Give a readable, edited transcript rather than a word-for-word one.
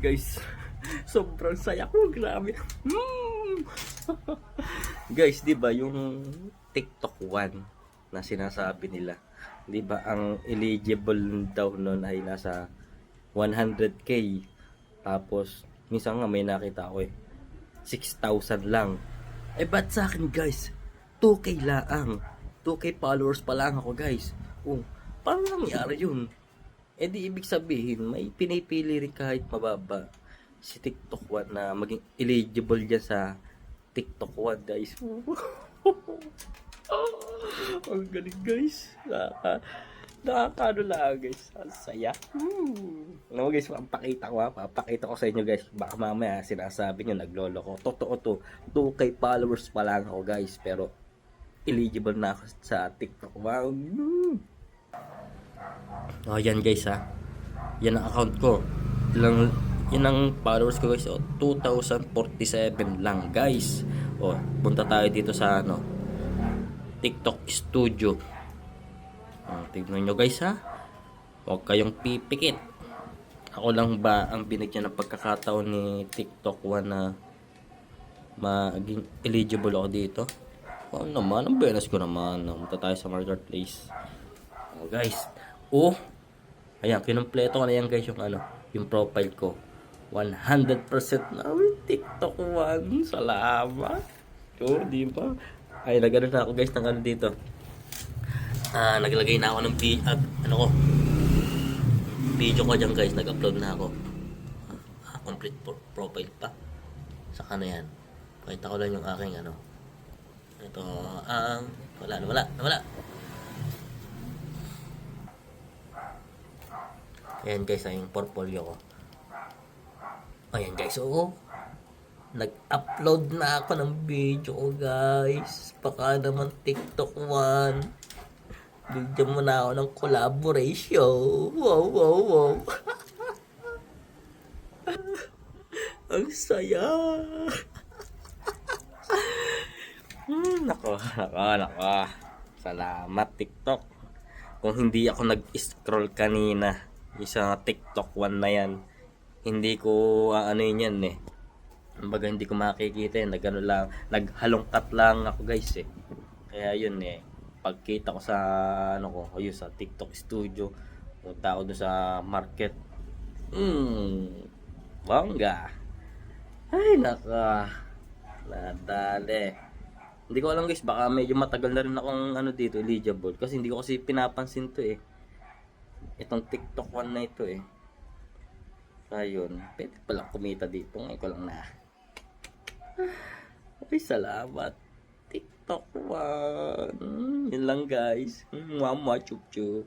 guys. Sobrang saya ko, grabe. Guys, 'di ba yung TikTok One na sinasabi nila? 'Di ba ang eligible daw noon ay nasa 100k. Tapos minsan nga may nakita ako 6,000 lang. Ba't sa akin guys? 2k lang. 2k followers pa lang ako guys. Oh, paano nangyari yun? Di ibig sabihin, may pinipili rin kahit mababa si TikTok One na maging eligible dyan sa TikTok One guys. Ang galing guys. Nakakano lang guys. Ang saya. Alam mo guys, papakita ko sa inyo guys. Baka mamaya sinasabi nyo naglolo ko. Totoo to. 2k followers pa lang ako guys. Pero eligible na ako sa TikTok. Wow. Oh, yan guys ha. Yan ang account ko. Yan ang followers ko guys. 2047 lang guys. Punta tayo dito sa TikTok Studio. Tignan nyo guys ha. Huwag kayong pipikit. Ako lang ba ang binigyan ng pagkakataon ni TikTok One na maging eligible ako dito? Naman, ang benes ko naman. Punta tayo sa marketplace. Guys. Ayan, kinumpleto ko na yan guys yung profile ko. 100% na with TikTok One. Salamat. Di ba? Ay, nagano na ako guys ng dito. Naglagay na ako ng video ko dyan guys. Nag-upload na ako. Complete profile pa. Saka na yan. Pakita ko lang yung aking ito wala. Ayan guys, yung portfolio ko. Ayan guys, nag-upload na ako ng video ko guys. Baka naman TikTok One, bigyan mo na ako ng collaboration. Wow. Ang saya. Nako. Salamat TikTok. Kung hindi ako nag-scroll kanina sa TikTok One na yan, hindi ko yan Kumbaga hindi ko makikita lang, naghalongkat lang ako guys Kaya yun pagkita ko sa sa TikTok Studio, punta ako doon sa market. Bongga. Ay naka. Nadali. Hindi ko alam guys, baka medyo matagal na rin akong dito eligible kasi hindi ko kasi pinapansin to itong TikTok One na ito Ayun, pwede pala kumita dito. Ngayon ko lang na. Ay, salamat TikTok One. Yun lang guys. Mama chup chup.